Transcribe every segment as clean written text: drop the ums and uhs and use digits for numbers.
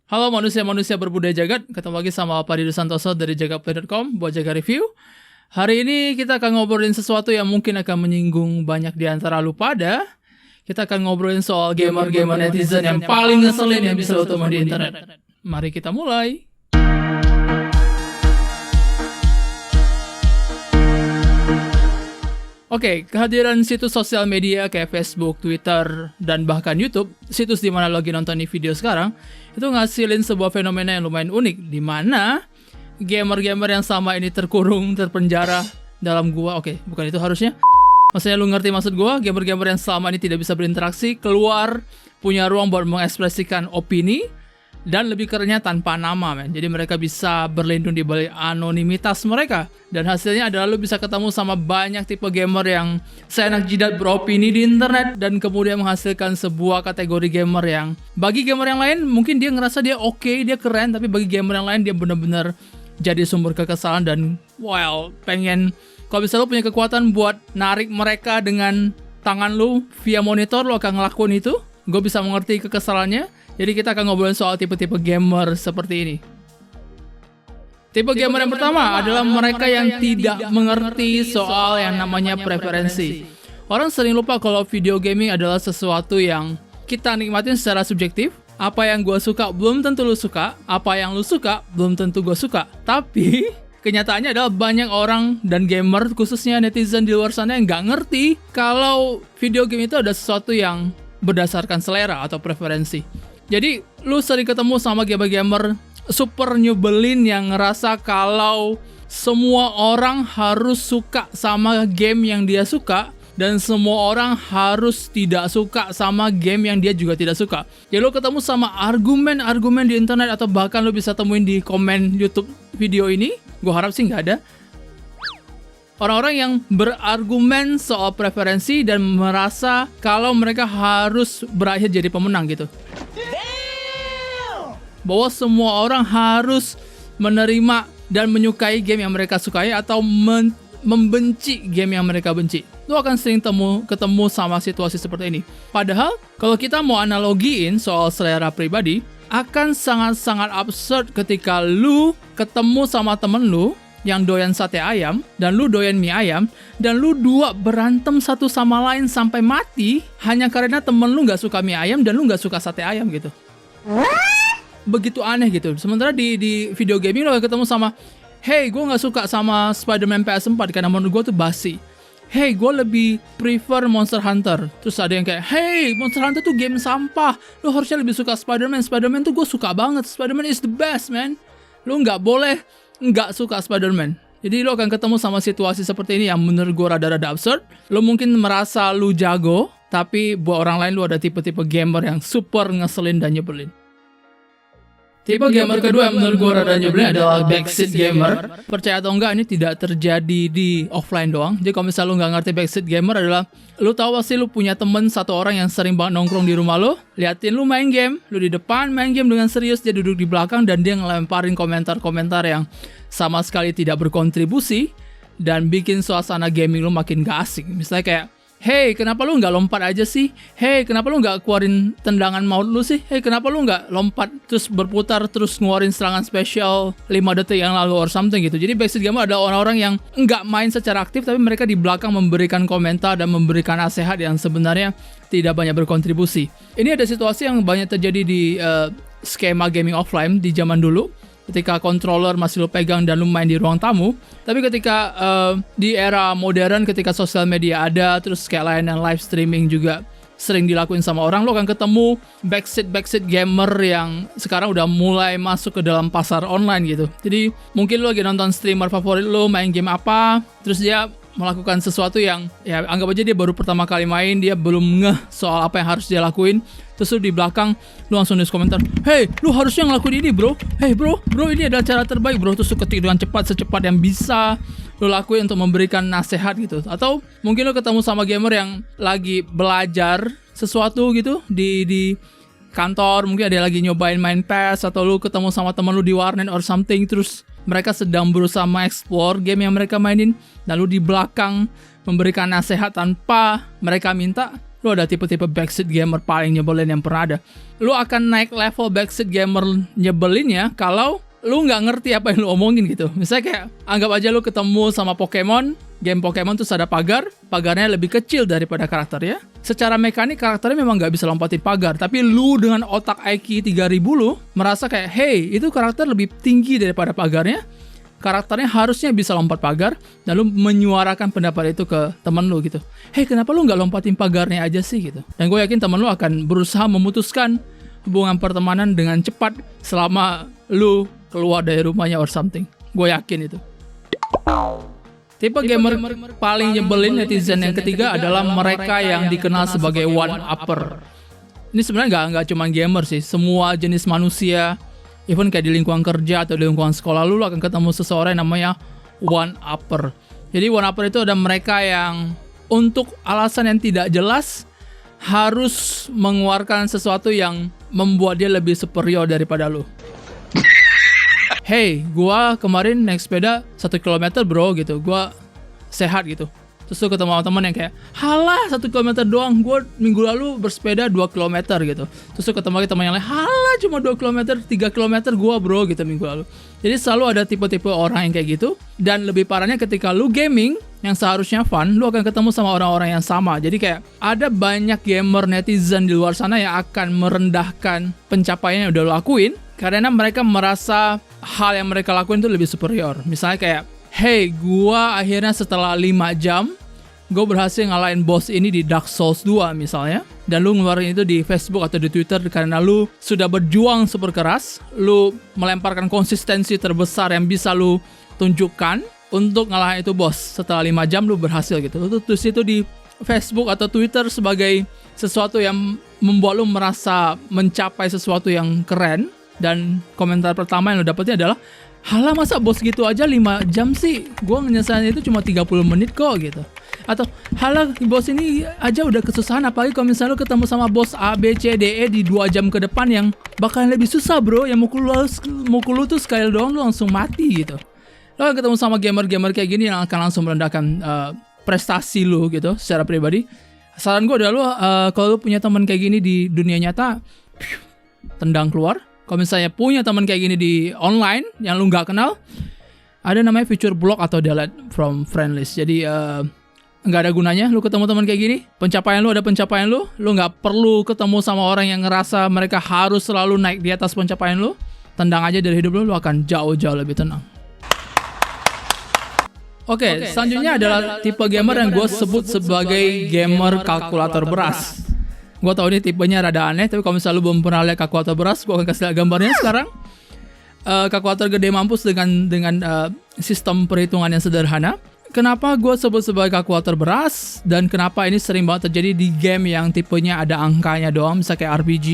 Halo manusia-manusia berbudaya jagat, ketemu lagi sama Pak Didu Santoso dari jagaplay.com buat Jaga Review. Hari ini kita akan ngobrolin sesuatu yang mungkin akan menyinggung banyak di antara lu pada. Kita akan ngobrolin soal gamer-gamer netizen yang paling ngeselin yang bisa lo temuin di internet. Mari kita mulai. Oke, kehadiran situs sosial media kayak Facebook, Twitter, dan bahkan YouTube, situs di mana lo lagi nonton ini video sekarang, itu ngasilin sebuah fenomena yang lumayan unik, di mana gamer-gamer yang sama ini terkurung, terpenjara dalam gua. Oke, bukan itu harusnya. Maksudnya lu ngerti maksud gua, gamer-gamer yang selama ini tidak bisa berinteraksi, keluar, punya ruang buat mengekspresikan opini, dan lebih kerennya tanpa nama, men. Jadi mereka bisa berlindung di balik anonimitas mereka. Dan hasilnya adalah lu bisa ketemu sama banyak tipe gamer yang seenak jidat beropini di internet, dan kemudian menghasilkan sebuah kategori gamer yang bagi gamer yang lain mungkin dia ngerasa dia oke, dia keren, tapi bagi gamer yang lain dia benar-benar jadi sumber kekesalan dan pengen kalau bisa lu punya kekuatan buat narik mereka dengan tangan lu via monitor, lu akan ngelakuin itu. Gue bisa mengerti kekesalannya. Jadi kita akan ngobrolin soal tipe-tipe gamer seperti ini. Tipe gamer yang pertama adalah mereka yang tidak mengerti soal yang namanya preferensi. Orang sering lupa kalau video gaming adalah sesuatu yang kita nikmatin secara subjektif. Apa yang gue suka belum tentu lu suka. Apa yang lu suka belum tentu gue suka. Tapi kenyataannya adalah banyak orang dan gamer, khususnya netizen di luar sana, yang nggak ngerti kalau video game itu ada sesuatu yang berdasarkan selera atau preferensi. Jadi, lu sering ketemu sama gamer-gamer super nyebelin yang ngerasa kalau semua orang harus suka sama game yang dia suka, dan semua orang harus tidak suka sama game yang dia juga tidak suka. Jadi lu ketemu sama argumen-argumen di internet, atau bahkan lu bisa temuin di komen YouTube video ini. Gue harap sih nggak ada. Orang-orang yang berargumen soal preferensi dan merasa kalau mereka harus berakhir jadi pemenang gitu. Bahwa semua orang harus menerima dan menyukai game yang mereka sukai atau membenci game yang mereka benci. Lu akan sering ketemu sama situasi seperti ini. Padahal kalau kita mau analogiin soal selera pribadi, akan sangat-sangat absurd ketika lu ketemu sama temen lu yang doyan sate ayam dan lu doyan mie ayam, dan lu dua berantem satu sama lain sampai mati hanya karena temen lu gak suka mie ayam dan lu gak suka sate ayam gitu. Begitu aneh gitu. Sementara di video gaming lo ketemu sama, hey, gue gak suka sama Spider-Man PS4 karena menurut gue tuh basi. Hey, gue lebih prefer Monster Hunter. Terus ada yang kayak, hey, Monster Hunter tuh game sampah, lo harusnya lebih suka Spider-Man. Spider-Man tuh gue suka banget, Spider-Man is the best, man. Lo gak boleh gak suka Spider-Man. Jadi lo akan ketemu sama situasi seperti ini yang menurut gue rada-rada absurd. Lo mungkin merasa lo jago, tapi buat orang lain lo ada tipe-tipe gamer yang super ngeselin dan nyebelin. Tipe gamer kedua yang menurut gue rada nyebelin adalah backseat gamer. Percaya atau enggak, ini tidak terjadi di offline doang. Jadi kalau misalnya lu nggak ngerti backseat gamer adalah, lu tahu pasti lu punya temen satu orang yang sering banget nongkrong di rumah lu, liatin lu main game, lu di depan main game dengan serius, dia duduk di belakang dan dia ngelemparin komentar-komentar yang sama sekali tidak berkontribusi dan bikin suasana gaming lu makin gak asik. Misalnya kayak, hey, kenapa lu nggak lompat aja sih? Hey, kenapa lu nggak keluarin tendangan maut lu sih? Hey, kenapa lu nggak lompat terus berputar terus ngeluarin serangan spesial 5 detik yang lalu or something gitu. Jadi backseat gamer ada orang-orang yang nggak main secara aktif, tapi mereka di belakang memberikan komentar dan memberikan nasihat yang sebenarnya tidak banyak berkontribusi. Ini ada situasi yang banyak terjadi di skema gaming offline di zaman dulu, ketika controller masih lu pegang dan lu main di ruang tamu. Tapi ketika di era modern, ketika sosial media ada, terus kayak layanan live streaming juga sering dilakuin sama orang, lo akan ketemu backseat gamer yang sekarang udah mulai masuk ke dalam pasar online gitu. Jadi mungkin lo lagi nonton streamer favorit lo main game apa, terus dia melakukan sesuatu yang ya anggap aja dia baru pertama kali main, dia belum ngeh soal apa yang harus dia lakuin. Terus lu di belakang lu langsung nulis komentar, hey, lu harusnya ngelakuin ini bro, hey bro ini adalah cara terbaik bro. Terus lu ketik dengan cepat, secepat yang bisa lu lakuin untuk memberikan nasihat gitu. Atau mungkin lu ketemu sama gamer yang lagi belajar sesuatu gitu di kantor, mungkin ada yang lagi nyobain main PES, atau lu ketemu sama teman lu di warnet or something, terus mereka sedang berusaha mengeksplor game yang mereka mainin, lalu di belakang memberikan nasihat tanpa mereka minta. lu ada tipe-tipe backseat gamer paling nyebelin yang pernah ada. Lu akan naik level backseat gamer nyebelinnya kalau lu nggak ngerti apa yang lu omongin gitu. Misalnya kayak, anggap aja lu ketemu sama Pokemon, game Pokemon terus ada pagarnya lebih kecil daripada karakternya. Secara mekanik karakternya memang nggak bisa lompatin pagar, tapi lu dengan otak IQ 3000 lu merasa kayak, hey, itu karakter lebih tinggi daripada pagarnya. Karakternya harusnya bisa lompat pagar, dan lu menyuarakan pendapat itu ke temen lu gitu. Hey, kenapa lu nggak lompatin pagarnya aja sih gitu? Dan gue yakin temen lu akan berusaha memutuskan hubungan pertemanan dengan cepat selama lu keluar dari rumahnya or something. Gue yakin itu. Tipe gamer paling nyebelin netizen yang ketiga adalah mereka yang dikenal sebagai one-upper. Ini sebenarnya nggak cuma gamer sih, semua jenis manusia. Even kayak di lingkungan kerja atau di lingkungan sekolah lu akan ketemu seseorang yang namanya one-upper. Jadi one-upper itu ada mereka yang untuk alasan yang tidak jelas harus mengeluarkan sesuatu yang membuat dia lebih superior daripada lu. Hey, gua kemarin naik sepeda 1 km bro gitu, gua sehat gitu. Terus lu ketemu sama teman yang kayak, halah 1 km doang, gue minggu lalu bersepeda 2 km gitu. Terus lu ketemu lagi teman yang lain, halah cuma 2 km, 3 km gue bro gitu minggu lalu. Jadi selalu ada tipe-tipe orang yang kayak gitu. Dan lebih parahnya ketika lu gaming, yang seharusnya fun, lu akan ketemu sama orang-orang yang sama. Jadi kayak, ada banyak gamer netizen di luar sana yang akan merendahkan pencapaian yang udah lu lakuin, karena mereka merasa hal yang mereka lakuin itu lebih superior. Misalnya kayak, hey, gua akhirnya setelah 5 jam gue berhasil ngalahin boss ini di Dark Souls 2 misalnya, dan lu ngeluarin itu di Facebook atau di Twitter karena lu sudah berjuang super keras, lu melemparkan konsistensi terbesar yang bisa lu tunjukkan untuk ngalahin itu boss. Setelah 5 jam lu berhasil gitu. Lu tulis itu di Facebook atau Twitter sebagai sesuatu yang membuat lu merasa mencapai sesuatu yang keren, dan komentar pertama yang lu dapetin adalah, halah masa bos gitu aja 5 jam sih, gue nyelesain itu cuma 30 menit kok gitu. Atau halah bos ini aja udah kesusahan, apalagi kalau misalnya lu ketemu sama bos A, B, C, D, E di 2 jam ke depan yang bakalan lebih susah bro, yang mukul lu tuh sekali doang lu langsung mati gitu. Lu akan ketemu sama gamer-gamer kayak gini yang akan langsung merendahkan prestasi lu gitu secara pribadi. Saran gue adalah lu kalau lu punya teman kayak gini di dunia nyata, tendang keluar. Kalau misalnya punya teman kayak gini di online yang lu nggak kenal, ada namanya feature block atau delete from friend list. Jadi nggak ada gunanya lu ketemu teman kayak gini. Pencapaian lu ada pencapaian lu nggak perlu ketemu sama orang yang ngerasa mereka harus selalu naik di atas pencapaian lu. Tendang aja dari hidup lu akan jauh-jauh lebih tenang. Oke, selanjutnya adalah tipe gamer yang gue sebut sebagai gamer kalkulator beras. Gue tau ini tipenya rada aneh, tapi kalau misalnya lu belum pernah lihat kalkulator beras, gue akan kasih lihat gambarnya sekarang. Kalkulator gede mampus dengan sistem perhitungan yang sederhana. Kenapa gue sebut sebagai kalkulator beras, dan kenapa ini sering banget terjadi di game yang tipenya ada angkanya doang, misalnya kayak RPG,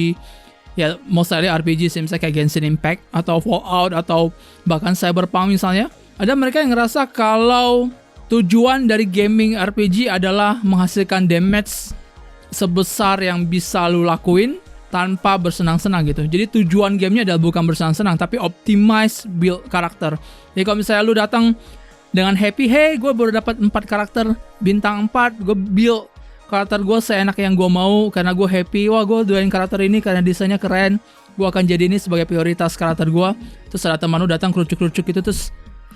ya mostly RPG sih, misalnya kayak Genshin Impact, atau Fallout, atau bahkan Cyberpunk misalnya. Ada mereka yang ngerasa kalau tujuan dari gaming RPG adalah menghasilkan damage sebesar yang bisa lu lakuin tanpa bersenang-senang gitu. Jadi tujuan gamenya adalah bukan bersenang-senang, tapi optimize build karakter. Jadi kalau misalnya lu datang dengan happy, hey gue baru dapat 4 karakter bintang 4, gue build karakter gue seenak yang gue mau karena gue happy. Wah, gue doain karakter ini karena desainnya keren, gue akan jadi ini sebagai prioritas karakter gue. Terus ada teman lu datang kerucuk-kerucuk gitu, terus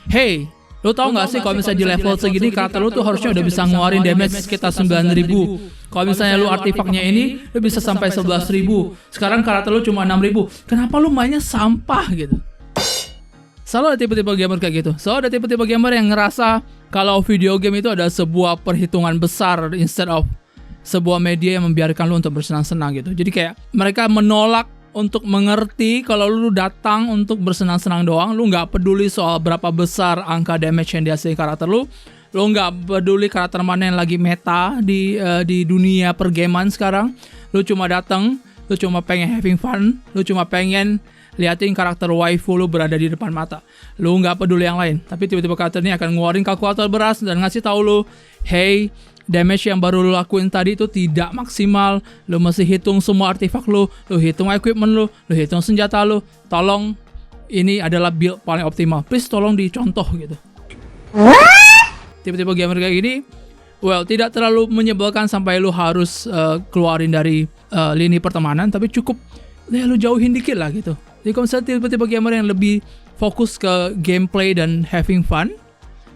hey, lu tau gak sih kalau misalnya di level segini karakter lu tuh harusnya udah bisa ngeluarin damage sekitar 9.000. Kalau misalnya lu artifaknya ini, lu bisa sampai 11.000. Sekarang karakter lu cuma 6.000. Kenapa lu mainnya sampah gitu? Selalu ada tipe-tipe gamer kayak gitu. Selalu ada tipe-tipe gamer yang ngerasa kalau video game itu ada sebuah perhitungan besar instead of sebuah media yang membiarkan lu untuk bersenang-senang gitu. Jadi kayak mereka menolak untuk mengerti kalau lu datang untuk bersenang-senang doang. Lu gak peduli soal berapa besar angka damage yang dihasilkan karakter lu. Lu gak peduli karakter mana yang lagi meta di dunia pergaman sekarang. Lu cuma datang, lu cuma pengen having fun, lu cuma pengen liatin karakter waifu lu berada di depan mata. Lu gak peduli yang lain. Tapi tiba-tiba karakter ini akan ngeluarin kalkulator beras dan ngasih tahu lu, hey, damage yang baru lu lakuin tadi itu tidak maksimal. Lu mesti hitung semua artifak lu hitung equipment lu hitung senjata lu. Tolong, ini adalah build paling optimal. Please tolong dicontoh gitu. Tipe-tipe gamer kayak gini well, tidak terlalu menyebalkan sampai lu harus keluarin dari lini pertemanan, tapi cukup ya lu jauhin dikit lah gitu. Jadi kalau misalnya tipe-tipe gamer yang lebih fokus ke gameplay dan having fun,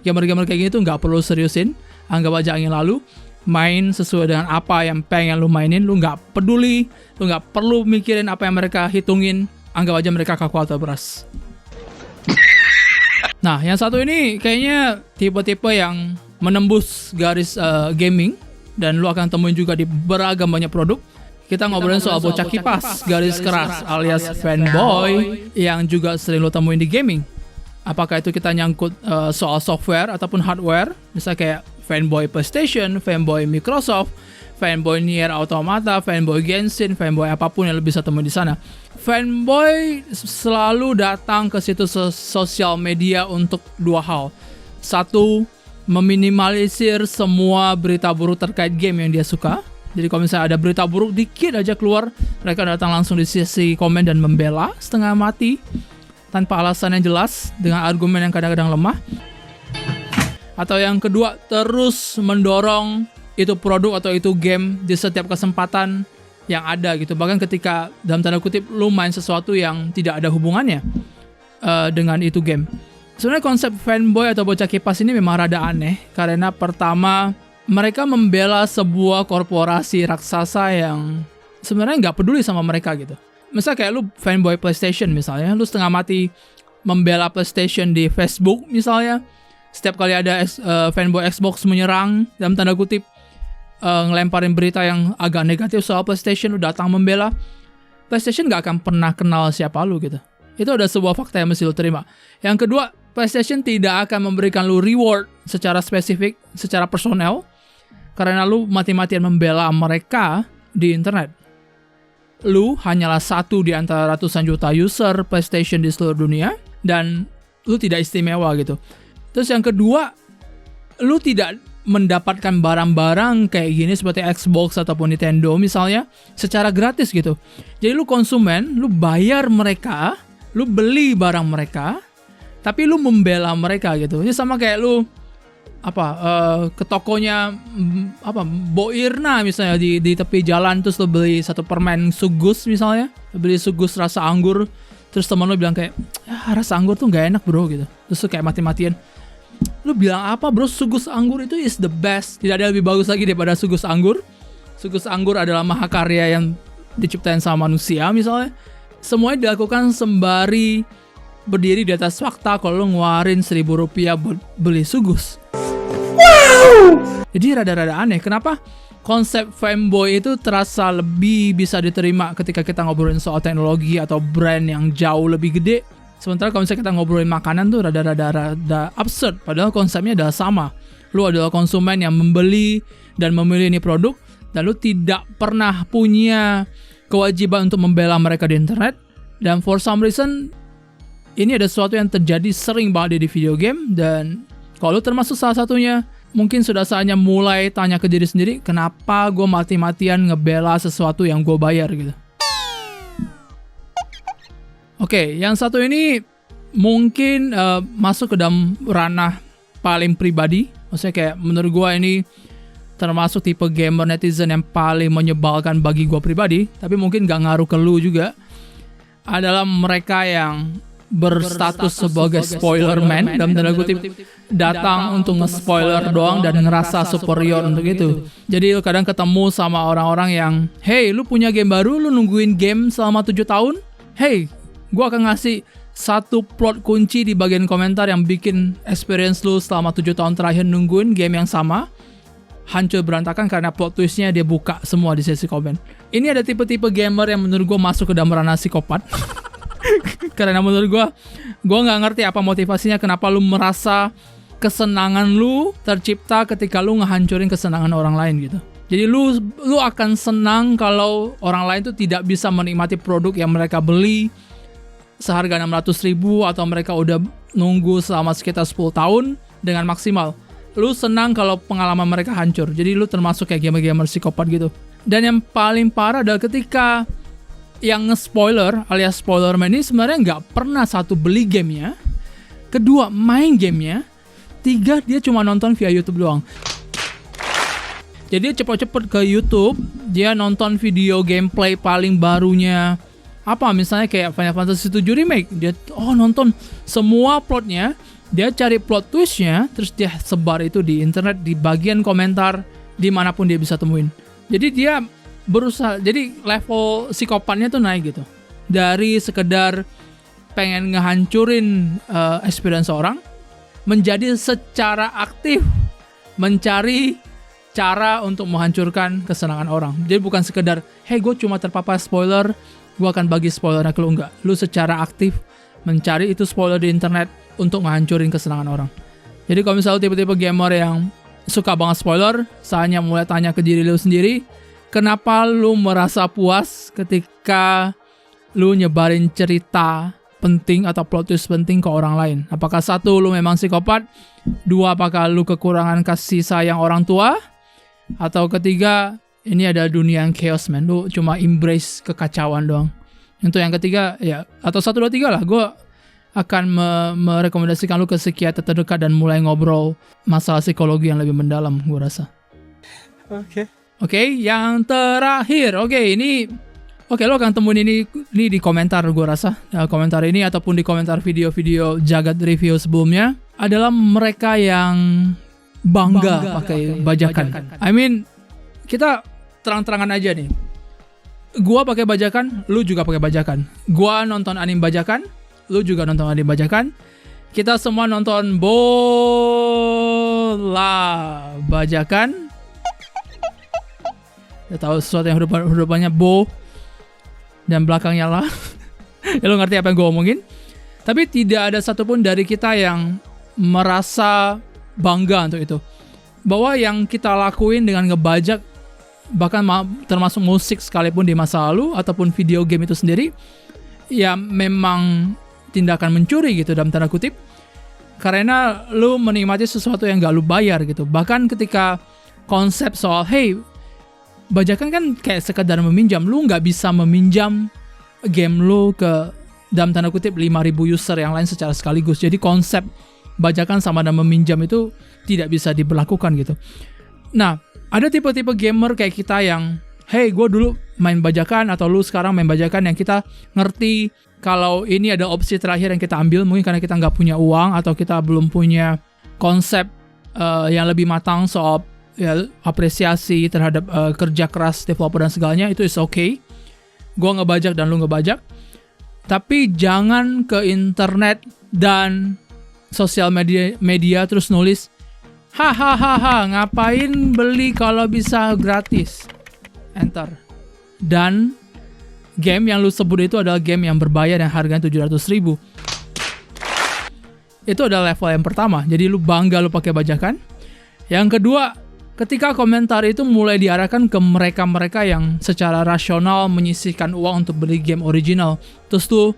gamer-gamer kayak gini tuh nggak perlu seriusin, anggap aja angin lalu, main sesuai dengan apa yang pengen lu mainin, lu nggak peduli, lu nggak perlu mikirin apa yang mereka hitungin, anggap aja mereka kalkulator beras. Nah, yang satu ini kayaknya tipe-tipe yang menembus garis gaming, dan lu akan temuin juga di beragam banyak produk. Kita ngobrolin soal bocah kipas, garis keras alias fanboy yang juga sering lu temuin di gaming. Apakah itu kita nyangkut soal software ataupun hardware, misalnya kayak fanboy PlayStation, fanboy Microsoft, fanboy Nier Automata, fanboy Genshin, fanboy apapun yang lu bisa temuin di sana. Fanboy selalu datang ke situs sosial media untuk dua hal. Satu, meminimalisir semua berita buruk terkait game yang dia suka. Jadi kalau misalnya ada berita buruk dikit aja keluar, mereka datang langsung di sesi komen dan membela setengah mati tanpa alasan yang jelas dengan argumen yang kadang-kadang lemah. Atau yang kedua, terus mendorong itu produk atau itu game di setiap kesempatan yang ada gitu. Bahkan ketika dalam tanda kutip lu main sesuatu yang tidak ada hubungannya dengan itu game. Sebenarnya konsep fanboy atau bocah kipas ini memang rada aneh, karena pertama mereka membela sebuah korporasi raksasa yang sebenarnya nggak peduli sama mereka gitu. Misalnya kayak lu fanboy PlayStation misalnya, lu setengah mati membela PlayStation di Facebook misalnya. Setiap kali ada fanboy Xbox menyerang dalam tanda kutip, ngelemparin berita yang agak negatif soal PlayStation, lu datang membela. PlayStation gak akan pernah kenal siapa lu gitu. Itu ada sebuah fakta yang mesti lu terima. Yang kedua, PlayStation tidak akan memberikan lu reward secara spesifik, secara personal, karena lu mati-matian membela mereka di internet. Lu hanyalah satu di antara ratusan juta user PlayStation di seluruh dunia, dan lu tidak istimewa gitu. Terus yang kedua, lu tidak mendapatkan barang-barang kayak gini seperti Xbox ataupun Nintendo misalnya secara gratis gitu. Jadi lu konsumen, lu bayar mereka, lu beli barang mereka, tapi lu membela mereka gitu. Ini sama kayak lu ke tokonya Bo Irna misalnya di tepi jalan, terus lu beli satu permen sugus misalnya, lu beli sugus rasa anggur, terus teman lu bilang kayak rasa anggur tuh nggak enak bro gitu. Terus lu kayak mati-matian, lu bilang apa bro, sugus anggur itu is the best, tidak ada lebih bagus lagi daripada sugus anggur. Sugus anggur adalah mahakarya yang diciptain sama manusia misalnya. Semuanya dilakukan sembari berdiri di atas fakta kalau lu ngeluarin Rp1.000 buat beli sugus. Wow! Jadi rada-rada aneh, kenapa konsep fanboy itu terasa lebih bisa diterima ketika kita ngobrolin soal teknologi atau brand yang jauh lebih gede. Sementara kalau misalnya kita ngobrolin makanan tuh rada absurd, padahal konsepnya adalah sama. Lu adalah konsumen yang membeli dan memilih ini produk, dan lu tidak pernah punya kewajiban untuk membela mereka di internet. Dan for some reason, ini ada sesuatu yang terjadi sering banget di video game, dan kalau lu termasuk salah satunya, mungkin sudah saatnya mulai tanya ke diri sendiri, kenapa gue mati-matian ngebela sesuatu yang gue bayar gitu. Oke, yang satu ini mungkin masuk ke dalam ranah paling pribadi. Maksudnya kayak menurut gue ini termasuk tipe gamer netizen yang paling menyebalkan bagi gue pribadi, tapi mungkin gak ngaruh ke lu juga. Adalah mereka yang berstatus sebagai spoiler man, dalam tanda kutip, datang untuk nge-spoiler doang dan ngerasa superior untuk itu. Jadi lu kadang ketemu sama orang-orang yang, hey lu punya game baru, lu nungguin game selama 7 tahun? Hey, gue akan ngasih satu plot kunci di bagian komentar yang bikin experience lu selama 7 tahun terakhir nungguin game yang sama hancur berantakan karena plot twistnya dia buka semua di sesi komen. Ini ada tipe-tipe gamer yang menurut gue masuk ke dalam ranah psikopat. Karena menurut gue gak ngerti apa motivasinya, kenapa lu merasa kesenangan lu tercipta ketika lu ngehancurin kesenangan orang lain gitu. Jadi lu akan senang kalau orang lain tuh tidak bisa menikmati produk yang mereka beli seharga 600.000 atau mereka udah nunggu selama sekitar 10 tahun dengan maksimal. Lu senang kalau pengalaman mereka hancur. Jadi lu termasuk kayak gamer-gamer psikopat gitu. Dan yang paling parah adalah ketika yang nge-spoiler alias spoilerman ini sebenarnya nggak pernah, satu, beli gamenya, kedua, main gamenya, tiga, dia cuma nonton via YouTube doang. Jadi dia cepet-cepet ke YouTube, dia nonton video gameplay paling barunya. Apa misalnya kayak Final Fantasy 7 Remake, dia nonton semua plotnya, dia cari plot twistnya, terus dia sebar itu di internet, di bagian komentar, dimanapun dia bisa temuin. Jadi dia berusaha, jadi level psikopatnya tuh naik gitu. Dari sekedar pengen ngehancurin experience orang, menjadi secara aktif mencari cara untuk menghancurkan kesenangan orang. Jadi bukan sekedar, hey gue cuma terpapar spoiler, gue akan bagi spoilernya ke lu, enggak. Lu secara aktif mencari itu spoiler di internet untuk menghancurin kesenangan orang. Jadi kalau misalnya tipe-tipe gamer yang suka banget spoiler, saatnya mulai tanya ke diri lu sendiri, kenapa lu merasa puas ketika lu nyebarin cerita penting atau plot twist penting ke orang lain? Apakah satu, lu memang psikopat? Dua, apakah lu kekurangan kasih sayang orang tua? Atau ketiga, ini ada dunia yang chaos, man. Lu cuma embrace kekacauan doang. Untuk yang ketiga, ya, atau 1, 2, 3 lah. Gue akan merekomendasikan lu ke psikiater terdekat dan mulai ngobrol masalah psikologi yang lebih mendalam, gue rasa. Oke, yang terakhir. Oke, lo akan temuin ini di komentar, gue rasa. Komentar ini ataupun di komentar video-video Jagat Review sebelumnya adalah mereka yang bangga pakai bajakan. I mean, kita terang-terangan aja nih. Gua pakai bajakan, lu juga pakai bajakan. Gua nonton anime bajakan, lu juga nonton anime bajakan. Kita semua nonton bola bajakan. Ya tahu sesuatu yang huruf-hurufnya bo dan belakangnya lah. Ya lo ngerti apa yang gue omongin. Tapi tidak ada satupun dari kita yang merasa bangga untuk itu. Bahwa yang kita lakuin dengan ngebajak, bahkan termasuk musik sekalipun di masa lalu, ataupun video game itu sendiri, ya memang tindakan mencuri gitu dalam tanda kutip. Karena lu menikmati sesuatu yang gak lu bayar gitu. Bahkan ketika konsep soal, hey, bajakan kan kayak sekedar meminjam. Lu gak bisa meminjam game lu ke, dalam tanda kutip, 5.000 user yang lain secara sekaligus. Jadi konsep bajakan sama dan meminjam itu tidak bisa diberlakukan gitu. Nah, ada tipe-tipe gamer kayak kita yang, hey, gue dulu main bajakan, atau lu sekarang main bajakan, yang kita ngerti kalau ini ada opsi terakhir yang kita ambil, mungkin karena kita nggak punya uang atau kita belum punya konsep yang lebih matang soal ya, apresiasi terhadap kerja keras developer dan segalanya, itu is okay. Gue ngebajak dan lu ngebajak. Tapi jangan ke internet dan sosial media terus nulis, hahaha, ngapain beli kalau bisa gratis? Enter. Dan game yang lu sebut itu adalah game yang berbayar yang harganya 700.000. Itu adalah level yang pertama. Jadi lu bangga lu pakai bajakan. Yang kedua, ketika komentar itu mulai diarahkan ke mereka-mereka yang secara rasional menyisihkan uang untuk beli game original. Terus tuh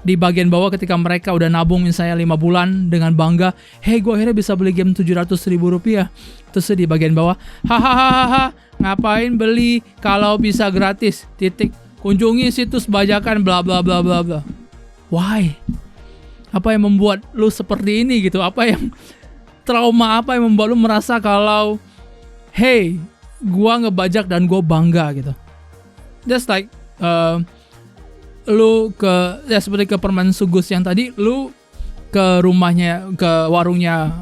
di bagian bawah ketika mereka udah nabung misalnya 5 bulan dengan bangga, hey, gue akhirnya bisa beli game 700.000 rupiah. Terus di bagian bawah, hahaha, ngapain beli kalau bisa gratis? Titik. Kunjungi situs bajakan bla bla bla bla bla. Why? Apa yang membuat lu seperti ini gitu? Apa yang trauma apa yang membuat lu merasa kalau, hey, gua ngebajak dan gua bangga gitu? Just like lu ke, ya seperti ke permen sugus yang tadi, lu ke rumahnya, ke warungnya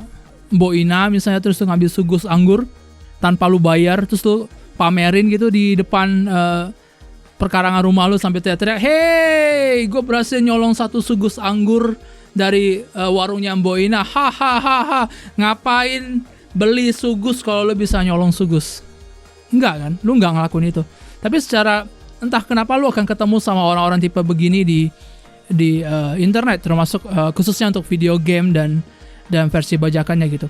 Mbok Ina misalnya, terus lu ngambil sugus anggur tanpa lu bayar, terus lu pamerin gitu di depan perkarangan rumah lu sampai teriak-teriak, hey, gue berhasil nyolong 1 sugus anggur dari warungnya Mbok Ina, hahaha, ngapain beli sugus kalau lu bisa nyolong sugus? Enggak kan, lu enggak ngelakuin itu. Tapi secara entah kenapa lu akan ketemu sama orang-orang tipe begini di internet, termasuk khususnya untuk video game dan versi bajakannya gitu.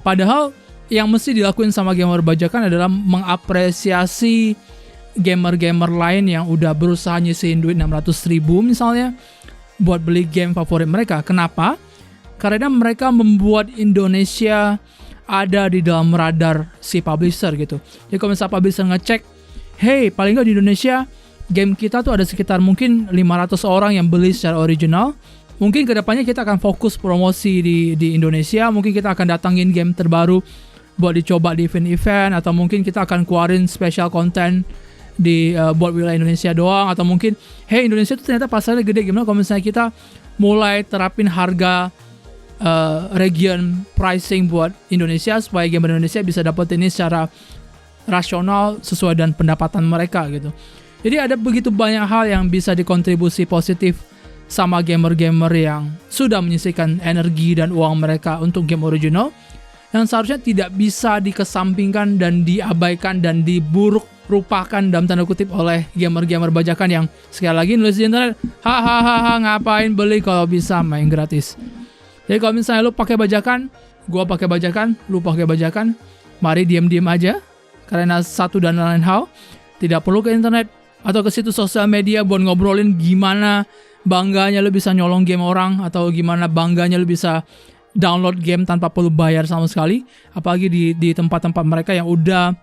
Padahal yang mesti dilakuin sama gamer bajakan adalah mengapresiasi gamer-gamer lain yang udah berusaha nyisihin duit 600.000 misalnya buat beli game favorit mereka. Kenapa? Karena mereka membuat Indonesia ada di dalam radar si publisher gitu. Jadi kalau misalnya publisher ngecek, hey, paling nggak di Indonesia game kita tuh ada sekitar mungkin 500 orang yang beli secara original. Mungkin kedepannya kita akan fokus promosi di Indonesia. Mungkin kita akan datangin game terbaru buat dicoba di event-event, atau mungkin kita akan keluarin special content di buat wilayah Indonesia doang, atau mungkin hey, Indonesia tuh ternyata pasarnya gede, gimana kalau misalnya kita mulai terapin harga region pricing buat Indonesia supaya gamer Indonesia bisa dapat ini secara rasional sesuai dengan pendapatan mereka gitu. Jadi ada begitu banyak hal yang bisa dikontribusi positif sama gamer-gamer yang sudah menyisihkan energi dan uang mereka untuk game original, yang seharusnya tidak bisa dikesampingkan dan diabaikan dan diburuk rupakan dalam tanda kutip oleh gamer-gamer bajakan yang sekali lagi nulis di internet, hahaha ngapain beli kalau bisa main gratis. Jadi kalau misalnya lu pakai bajakan, gua pakai bajakan, lu pakai bajakan, mari diam-diam aja. Karena satu dan lain hal, tidak perlu ke internet atau ke situs sosial media buat ngobrolin gimana bangganya lu bisa nyolong game orang, atau gimana bangganya lu bisa download game tanpa perlu bayar sama sekali. Apalagi di tempat-tempat mereka yang udah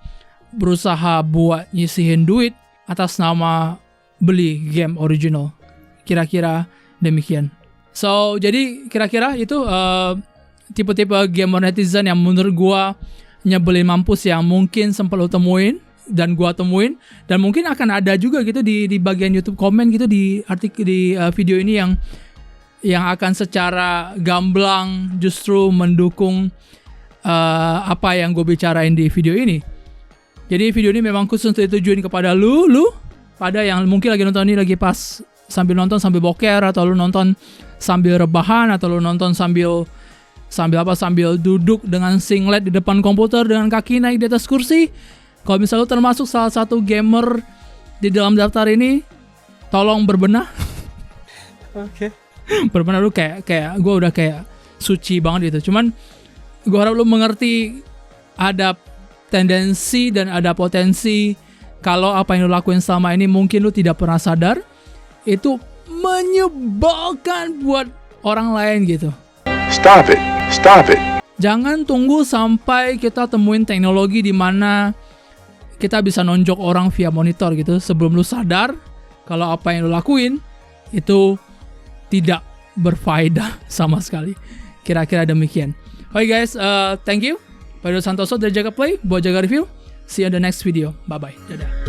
berusaha buat nyisihin duit atas nama beli game original. Kira-kira demikian. So, jadi kira-kira itu tipe-tipe gamer netizen yang menurut gua nyebelin mampus yang mungkin sempat lo temuin dan gua temuin, dan mungkin akan ada juga gitu di bagian YouTube komen gitu di artikel di video ini yang akan secara gamblang justru mendukung apa yang gue bicarain di video ini. Jadi video ini memang khusus untuk ditujuin kepada lu pada yang mungkin lagi nonton ini lagi pas sambil nonton sambil boker, atau lu nonton sambil rebahan, atau lu nonton sambil duduk dengan singlet di depan komputer dengan kaki naik di atas kursi. Kalau misalnya lu termasuk salah satu gamer di dalam daftar ini, tolong berbenah. Oke. Berbenah. Lu kayak gue udah kayak suci banget gitu. Cuman gue harap lu mengerti ada tendensi dan ada potensi kalau apa yang lu lakuin selama ini mungkin lu tidak pernah sadar, itu menyebalkan buat orang lain gitu. Stop it. Jangan tunggu sampai kita temuin teknologi di mana kita bisa nonjok orang via monitor gitu sebelum lu sadar kalau apa yang lu lakuin itu tidak berfaedah sama sekali. Kira-kira demikian. Oke guys, thank you. Pedro Santoso dari Jaga Play buat Jaga Review. See you in the next video. Bye-bye. Dadah.